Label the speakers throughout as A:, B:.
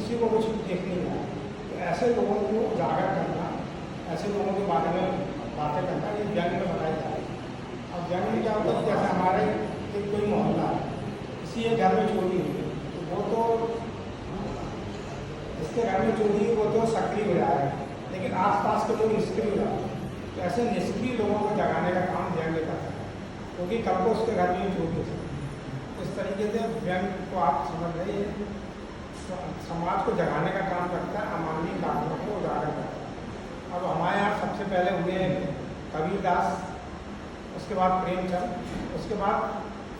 A: किसी को कुछ देख नहीं रहा। तो ऐसे लोगों को उजागर करना, ऐसे लोगों के बारे में बातें करना, ये व्यंग में बताई जा रही है। अब व्यंग में क्या होता है, जैसे हमारे एक कोई मोहल्ला है, किसी एक घर में चोरी हुई, तो वो तो जिसके घर में चोरी हुई वो तो सक्रिय हो जाएगा, लेकिन आसपास के लोग निष्क्रिय हो जाते हैं। तो ऐसे निष्क्रिय लोगों को जगाने का काम व्यंग करता है, क्योंकि कल को उसके घर में चोरी हो सकती है। इस तरीके से व्यंग को आप समझ रहे हैं, समाज को जगाने का काम करता है, अमानवीय कारणों को उजागर करता है। अब हमारे यहाँ सबसे पहले हुए कबीरदास, उसके बाद प्रेमचंद, उसके बाद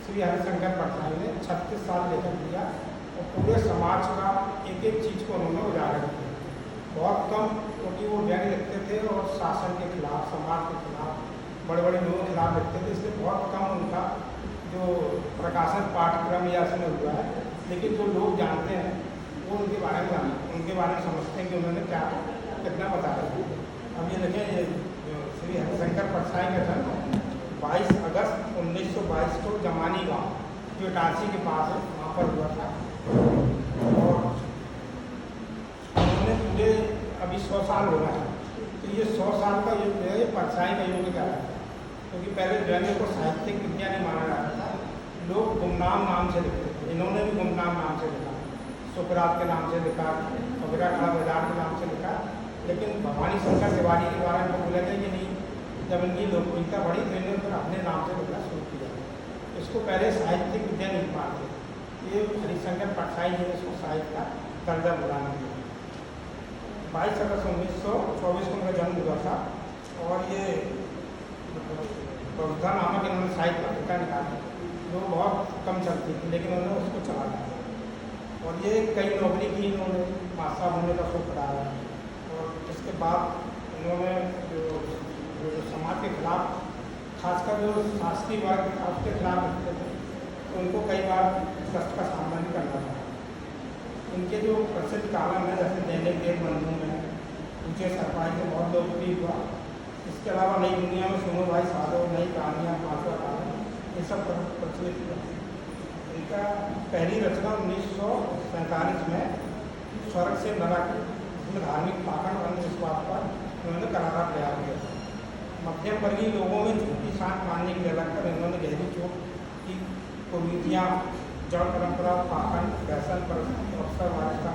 A: श्री हरिशंकर परसाई ने 36 साल लेखन दिया और पूरे समाज का एक एक चीज़ को उन्होंने उजागर किया। बहुत कम, क्योंकि वो व्यंग लिखते थे और शासन के खिलाफ, समाज के खिलाफ, बड़े बड़े लोगों के खिलाफ लिखते थे, इसलिए बहुत कम उनका जो प्रकाशन पाठ्यक्रम या इसमें हुआ है। लेकिन जो लोग जानते हैं वो उनके बारे में उनके बारे में समझते हैं कि उन्होंने क्या कितना बताया। अब ये देखें, ये श्री हरिशंकर परसाई का जन्म 22 अगस्त 1922 को जमानी गांव, जो इटारसी के पास है, वहाँ पर हुआ था। और उन्होंने पूरे अभी 100 साल हो गए हैं, तो ये 100 साल का युग है, ये परसाई का युग क्या है, क्योंकि पहले व्यंग को साहित्यिक विद्या नहीं माना जाता था, लोग गुमनाम नाम से लिखते थे। इन्होंने भी गुमनाम नाम से लिखा, सुकरात के नाम से लिखा, कबीरा खड़ा बाजार के नाम से लिखा। लेकिन भवानी शंकर तिवारी के द्वारा इनको बोला गया कि नहीं, जब इनकी लोकप्रियता बढ़ी तो इन्होंने फिर अपने नाम से लिखना शुरू किया। इसको पहले साहित्यिक विद्या नहीं मानते, ये हरिशंकर परसाई जी ने इसको साहित्य का दर्जा बुलाना दिया। 22 अगस्त 1924 को उनका जन्म हुआ था और ये बौद्धा नामक इन्होंने साहित्य पत्रिका निकाली, जो बहुत कम चलती थी, लेकिन उन्होंने उसको चला दिया। और ये कई नौकरी की, इन्होंने मास्टर होने का शौक पढ़ाया। और इसके बाद इन्होंने जो समाज के खिलाफ, खासकर जो शासकीय वर्ग था उसके खिलाफ लिखते थे, तो उनको कई बार कष्ट का सामना भी करना पड़ा। उनके जो प्रसिद्ध कालम है, जैसे दैनिक देशबंधु में ऊँचे सरपाई से बहुत लोकप्रिय हुआ। इसके अलावा नई दुनिया में सुनो भाई साधो, नई कहानियाँ, पांचवा कालम, ये सब प्रचलित हुआ। इनका पहली रचना 1947 में स्वर्ग से नरक, इसमें धार्मिक पाखंड और अंधविश्वास पर उन्होंने करारा प्रयास किया। मध्यम वर्गीय लोगों में झूठी सांस मानने की अलग कर इन्होंने गहरी चोट की कुरीतियाँ, जड़ परंपरा, पाखंड, फैशन पर अवसरवादिता,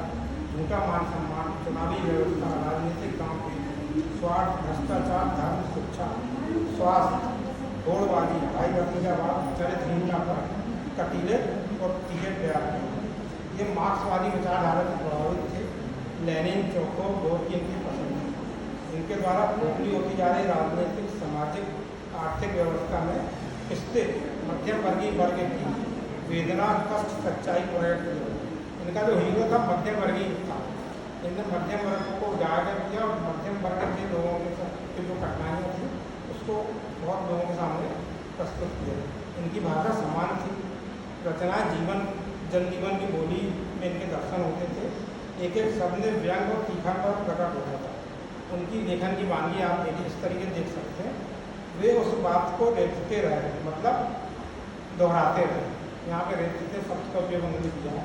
A: झूठा मान सम्मान, चुनावी व्यवस्था, राजनीतिक काम, स्वार्थ, भ्रष्टाचार, धर्म, शिक्षा, स्वास्थ्य, होड़बाजी, भाई भतीजावाद, चरित्रहीनता पर कटीले और तीखे प्रयास किए। ये मार्क्सवादी विचारधारा से प्रभावित थे। लेनिन, चोखो, गोरकी इनकी पसंद है। इनके द्वारा खोखली होती जा रही राजनीतिक, सामाजिक, आर्थिक व्यवस्था में स्थित मध्यम वर्गीय वर्ग की वेदना, कष्ट, सच्चाई प्रकट की। इनका जो हीरो था मध्यम वर्गीय था, इनने मध्यम वर्ग को उजागर किया और मध्यम वर्ग के लोगों के जो कठिनाइयाँ थी उसको बहुत लोगों के सामने प्रस्तुत किया। इनकी भाषा समान थी, रचना जनजीवन की बोली में इनके दर्शन होते थे। एक एक शब्द में व्यंग और तीखापन प्रकट होता था। उनकी लेखन की वानगी आप देखिए, इस तरीके देख सकते हैं, वे उस बात को रेखते रहे, मतलब दोहराते रहे। यहाँ पे रेखते शब्द का उपयोग उन्होंने किया है।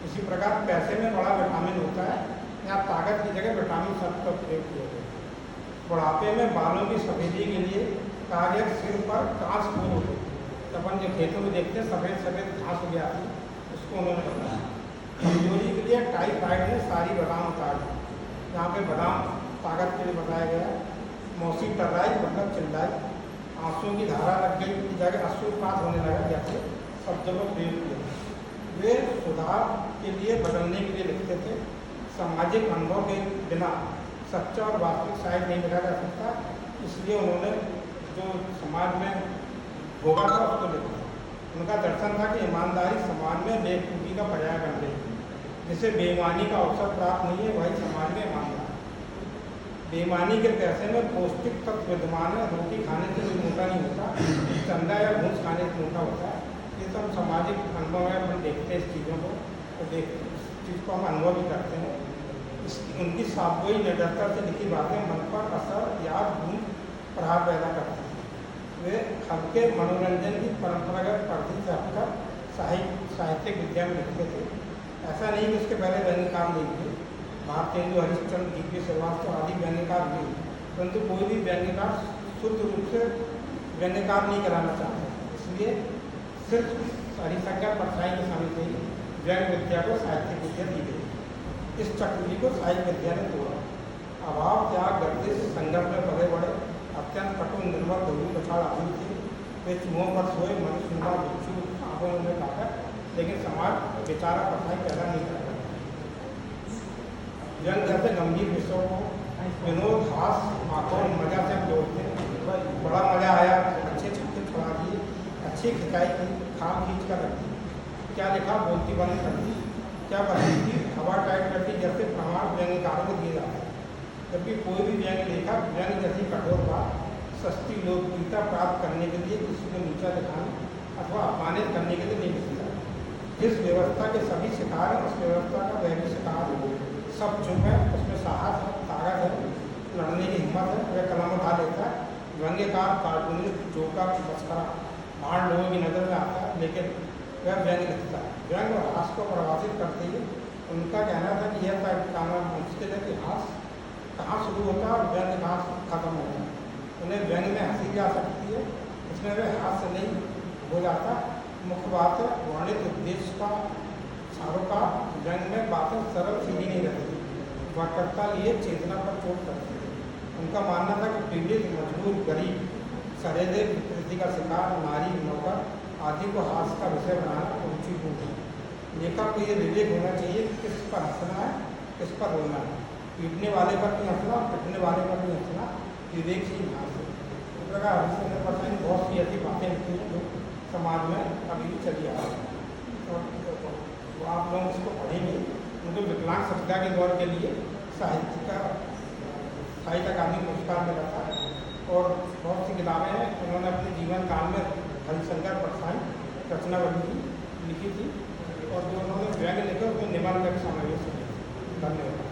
A: इसी प्रकार पैसे में बड़ा विटामिन होता है, यहाँ ताकत की जगह विटामिन शब्द का उपयोग किया गया। बुढ़ापे में बालों की सफेदी के लिए कहा गया सिर पर घास फूल होती है। अपन जो खेतों में देखते हैं सफ़ेद सफ़ेद घास हो गया थी, उसको उन्होंने बताया। कमजोरी के लिए टाइफाइड में सारी बादाम उतार दी, यहाँ पे बादाम ताकत के लिए बताया गया। मौसी टर्राई मतलब चिल्लाई, आंसुओं की धारा लग गई की जगह अश्रुपात होने लगा, जैसे शब्दों को प्रयोग किया। वे सुधार के लिए, बदलने के लिए लिखते थे। सामाजिक अनुभव के बिना सच्चा और वास्तविक साहित्य नहीं लिखा जा सकता, इसलिए उन्होंने जो समाज में भोगा था उसको लिखा। उनका दर्शन था कि ईमानदारी समाज में बेवकूफ़ी का पर्याय बन गई, जिसे बेईमानी का अवसर प्राप्त नहीं है वही समाज में ईमानदार। बेईमानी के पैसे में पौष्टिक तत्व विद्यमान है, रोटी खाने से भी मोटा नहीं होता, चंदा या घूस खाने से मोटा होता है। ये सब सामाजिक अनुभव है, अपन देखते हैं इस चीज़ों को, तो देखते इस चीज़ को हम अनुभव भी करते हैं। उनकी साफगोई निडरता से लिखी बातें मन पर असर, याद, गुण, प्रभाव पैदा करती हैं। वे हल्के मनोरंजन की परंपरागत पद्धति से हटकर साहित्यिक विद्या में लिखते थे। ऐसा नहीं कि उसके पहले व्यंग्यकार नहीं थे, भारतेंदु हरिश्चंद्र, दीपी श्रीवास्तव आदि व्यंग्यकार भी, परंतु कोई भी व्यंग्यकार शुद्ध रूप से व्यंग्यकार नहीं कराना चाहता, इसलिए सिर्फ हरिशंकर परछाई के समय से ही व्यंग्य विद्या को साहित्य विद्या दी गई। इस चक्रव्यूह को साहित्य विद्या ने तोड़ा। अभाव, त्याग, गर्दिश, संघर्ष में पले बड़े, अत्यंत कठोर, निर्मल, धोबी पछाड़ आदमी थे। वे चूहों पर सोए, मनुष्य सुनवा भिक्षु आंखों में काटा, लेकिन समाज बेचारा पढ़ाई पैदा नहीं कर रहा। व्यंग जैसे गंभीर विषयों को विनोद, हास, माखौल, मजा से जोड़ते, बड़ा मजा आया, अच्छे छक्के छुड़ा दिए, अच्छी खिंचाई की, खाम खींच कर रखी, क्या लिखा बोलती बंद कर दी, क्या बनी थी हवा टाइट कर दी, जैसे प्रमाण व्यंग्यकारों को दिए जाते हैं। जबकि कोई भी व्यंग्य लेखक व्यंग्य जैसी कठोर बात, सस्ती लोकप्रियता प्राप्त करने के लिए किसी को नीचा दिखाने अथवा अपमानित करने के लिए नहीं लिखता। जिस व्यवस्था के सभी शिकार हैं, उस व्यवस्था का वह भी शिकार हो, सब चुप है, उसमें साहस है, ताकत है, लड़ने की हिम्मत है, वह कलम उठा लेता है। व्यंग्यकार, कार्टूनिस्ट, जोकर, मस्करा, भाड़ लोगों की नज़र में आता है, लेकिन वह व्यंग्य लिखता है। व्यंग्य और हास को प्रभावित करते हुए उनका कहना था कि यह तय करना मुश्किल है कि हास कहाँ शुरू होता है और व्यंग्य कहाँ खत्म होता है। उन्हें व्यंग्य में हंसी जा सकती है, उसमें वह हास्य नहीं हो जाता। मुख्य बात है वर्णित उद्देश्य का सारोकार। व्यंग्य में बातें सरल सीधी नहीं रहती, वक्रता लिए चेतना पर चोट करती है। उनका मानना था कि पीड़ित, मजबूर, गरीब, सरेदे, विकृति का शिकार, नारी, नौकर आदि को हास्य का विषय बनाना रुचि है। लेखक को ये विवेक होना चाहिए कि किस पर हंसना है, किस पर रोना है, पीटने वाले पर नहीं हंसना, पिटने वाले पर नहीं हंसना, विवेक ही हास्य। इस प्रकार हरिश्चंद्र परछाई बहुत सी ऐसी बातें लिखी हैं जो समाज में अभी भी चली आ रही है, और आप लोग इसको पढ़ेंगे। उनको विकलांग सभ्यता के दौर के लिए साहित्य अकादमी पुरस्कार मिला था, और बहुत सी किताबें हैं उन्होंने अपने जीवन काल में हरिशंकर परछाई रचनावली लिखी थी, और जो उन्होंने व्यंग्य लिखे उसमें निबंध का समावेश किया। धन्यवाद।